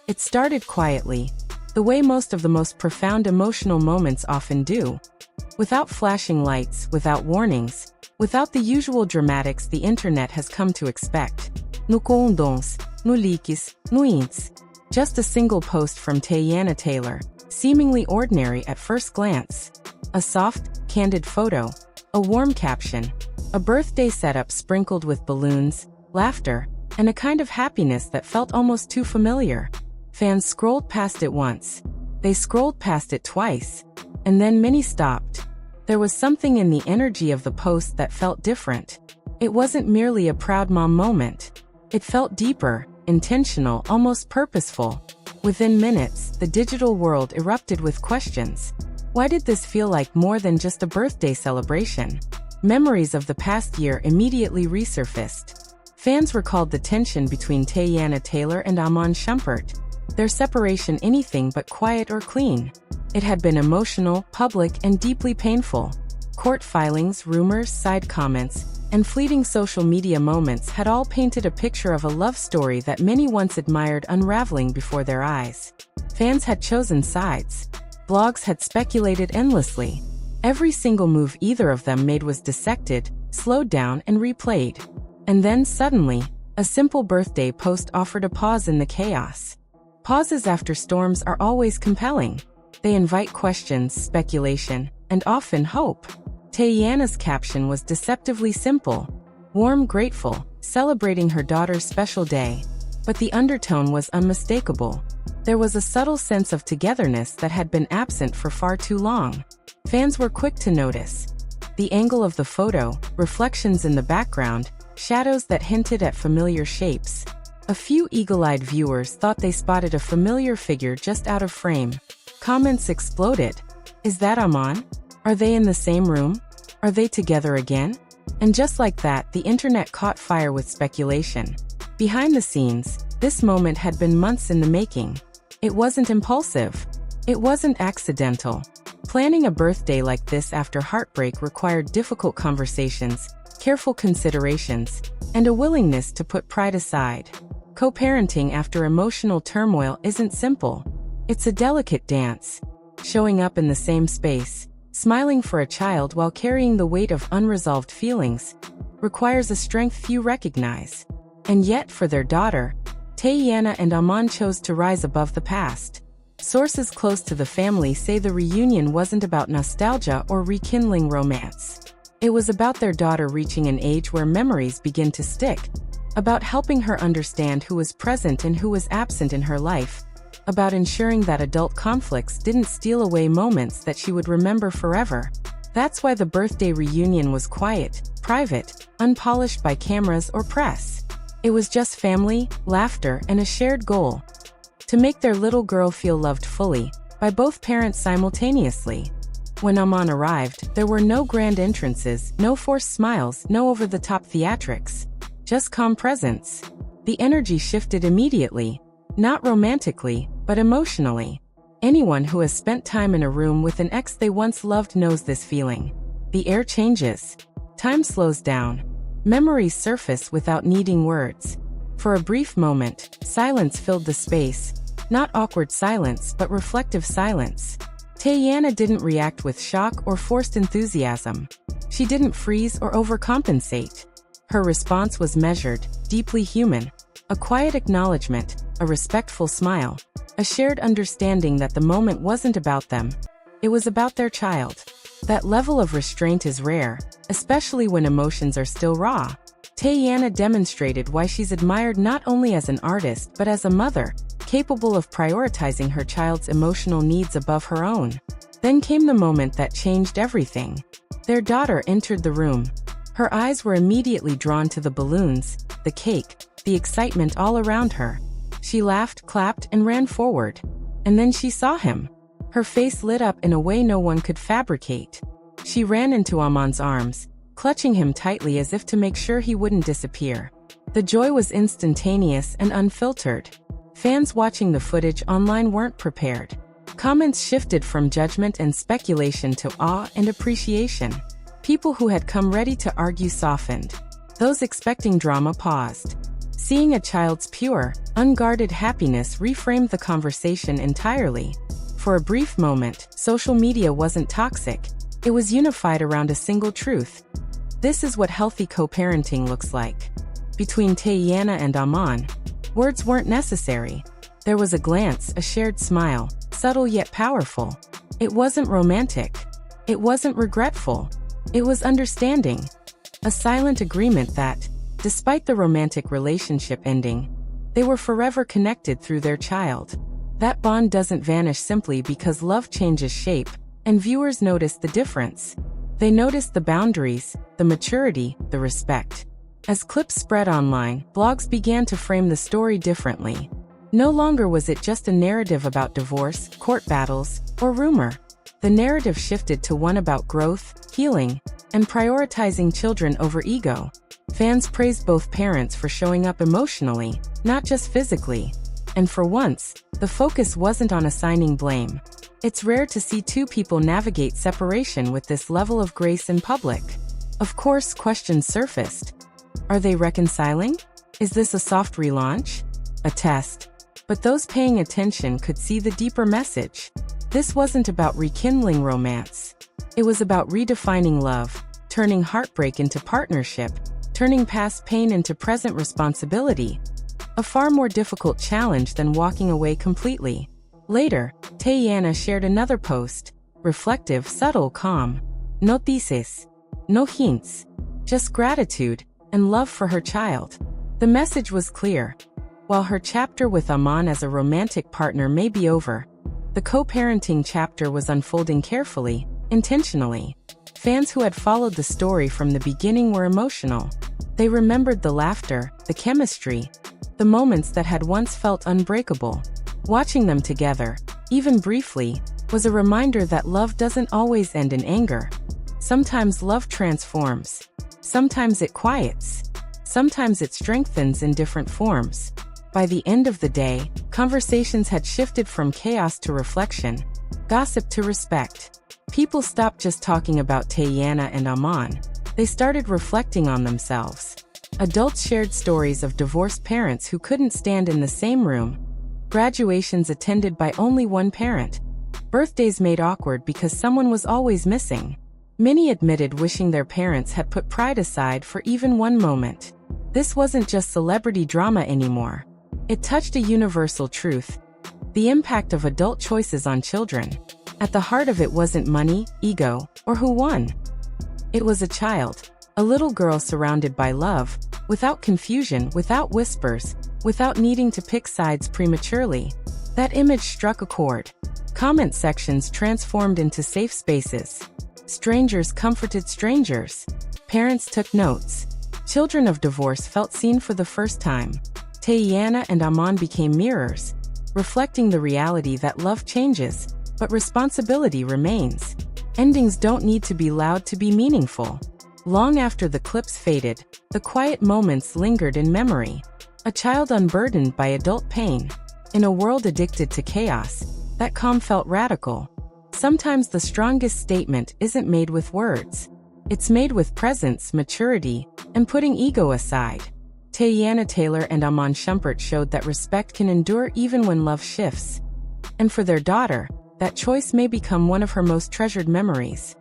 It started quietly, the way most of the most profound emotional moments often do. Without flashing lights, without warnings, without the usual dramatics the internet has come to expect. No condons, no leaks, no ints. Just a single post from Teyana Taylor, seemingly ordinary at first glance. A soft, candid photo, a warm caption, a birthday setup sprinkled with balloons, laughter, and a kind of happiness that felt almost too familiar. Fans scrolled past it once. They scrolled past it twice. And then many stopped. There was something in the energy of the post that felt different. It wasn't merely a proud mom moment. It felt deeper, intentional, almost purposeful. Within minutes, the digital world erupted with questions. Why did this feel like more than just a birthday celebration? Memories of the past year immediately resurfaced. Fans recalled the tension between Teyana Taylor and Iman Shumpert. Their separation anything but quiet or clean. It had been emotional, public, and deeply painful. Court filings, rumors, side comments, and fleeting social media moments had all painted a picture of a love story that many once admired unraveling before their eyes. Fans had chosen sides. Blogs had speculated endlessly. Every single move either of them made was dissected, slowed down, and replayed. And then suddenly, a simple birthday post offered a pause in the chaos. Pauses after storms are always compelling. They invite questions, speculation, and often hope. Teyana's caption was deceptively simple. Warm, grateful, celebrating her daughter's special day. But the undertone was unmistakable. There was a subtle sense of togetherness that had been absent for far too long. Fans were quick to notice. The angle of the photo, reflections in the background, shadows that hinted at familiar shapes. A few eagle-eyed viewers thought they spotted a familiar figure just out of frame. Comments exploded. Is that Iman? Are they in the same room? Are they together again? And just like that, the internet caught fire with speculation. Behind the scenes, this moment had been months in the making. It wasn't impulsive. It wasn't accidental. Planning a birthday like this after heartbreak required difficult conversations, careful considerations, and a willingness to put pride aside. Co-parenting after emotional turmoil isn't simple. It's a delicate dance. Showing up in the same space, smiling for a child while carrying the weight of unresolved feelings, requires a strength few recognize. And yet, for their daughter, Teyana and Iman chose to rise above the past. Sources close to the family say the reunion wasn't about nostalgia or rekindling romance. It was about their daughter reaching an age where memories begin to stick. About helping her understand who was present and who was absent in her life. About ensuring that adult conflicts didn't steal away moments that she would remember forever. That's why the birthday reunion was quiet, private, unpolished by cameras or press. It was just family, laughter, and a shared goal. To make their little girl feel loved fully, by both parents simultaneously. When Iman arrived, there were no grand entrances, no forced smiles, no over-the-top theatrics. Just calm presence. The energy shifted immediately. Not romantically, but emotionally. Anyone who has spent time in a room with an ex they once loved knows this feeling. The air changes. Time slows down. Memories surface without needing words. For a brief moment, silence filled the space. Not awkward silence, but reflective silence. Teyana didn't react with shock or forced enthusiasm. She didn't freeze or overcompensate. Her response was measured, deeply human. A quiet acknowledgement, a respectful smile, a shared understanding that the moment wasn't about them. It was about their child. That level of restraint is rare, especially when emotions are still raw. Teyana demonstrated why she's admired not only as an artist but as a mother, capable of prioritizing her child's emotional needs above her own. Then came the moment that changed everything. Their daughter entered the room. Her eyes were immediately drawn to the balloons, the cake, the excitement all around her. She laughed, clapped, and ran forward. And then she saw him. Her face lit up in a way no one could fabricate. She ran into Iman's arms, clutching him tightly as if to make sure he wouldn't disappear. The joy was instantaneous and unfiltered. Fans watching the footage online weren't prepared. Comments shifted from judgment and speculation to awe and appreciation. People who had come ready to argue softened. Those expecting drama paused. Seeing a child's pure, unguarded happiness reframed the conversation entirely. For a brief moment, social media wasn't toxic. It was unified around a single truth. This is what healthy co-parenting looks like. Between Teyana and Iman, words weren't necessary. There was a glance, a shared smile, subtle yet powerful. It wasn't romantic. It wasn't regretful. It was understanding. A silent agreement that, despite the romantic relationship ending, they were forever connected through their child. That bond doesn't vanish simply because love changes shape, and viewers notice the difference. They notice the boundaries, the maturity, the respect. As clips spread online, blogs began to frame the story differently. No longer was it just a narrative about divorce, court battles, or rumor. The narrative shifted to one about growth, healing, and prioritizing children over ego. Fans praised both parents for showing up emotionally, not just physically. And for once, the focus wasn't on assigning blame. It's rare to see two people navigate separation with this level of grace in public. Of course, questions surfaced. Are they reconciling? Is this a soft relaunch? A test? But those paying attention could see the deeper message. This wasn't about rekindling romance. It was about redefining love, turning heartbreak into partnership, turning past pain into present responsibility. A far more difficult challenge than walking away completely. Later, Teyana shared another post, reflective, subtle, calm. No thesis, no hints, just gratitude and love for her child. The message was clear. While her chapter with Iman as a romantic partner may be over, the co-parenting chapter was unfolding carefully, intentionally. Fans who had followed the story from the beginning were emotional. They remembered the laughter, the chemistry, the moments that had once felt unbreakable. Watching them together, even briefly, was a reminder that love doesn't always end in anger. Sometimes love transforms. Sometimes it quiets. Sometimes it strengthens in different forms. By the end of the day, conversations had shifted from chaos to reflection, gossip to respect. People stopped just talking about Teyana and Iman. They started reflecting on themselves. Adults shared stories of divorced parents who couldn't stand in the same room, graduations attended by only one parent, birthdays made awkward because someone was always missing. Many admitted wishing their parents had put pride aside for even one moment. This wasn't just celebrity drama anymore. It touched a universal truth: the impact of adult choices on children. At the heart of it wasn't money, ego, or who won. It was a child, a little girl surrounded by love, without confusion, without whispers, without needing to pick sides prematurely. That image struck a chord. Comment sections transformed into safe spaces. Strangers comforted strangers. Parents took notes. Children of divorce felt seen for the first time. Teyana and Iman became mirrors, reflecting the reality that love changes, but responsibility remains. Endings don't need to be loud to be meaningful. Long after the clips faded, the quiet moments lingered in memory. A child unburdened by adult pain. In a world addicted to chaos, that calm felt radical. Sometimes the strongest statement isn't made with words. It's made with presence, maturity, and putting ego aside. Teyana Taylor and Iman Shumpert showed that respect can endure even when love shifts. And for their daughter, that choice may become one of her most treasured memories.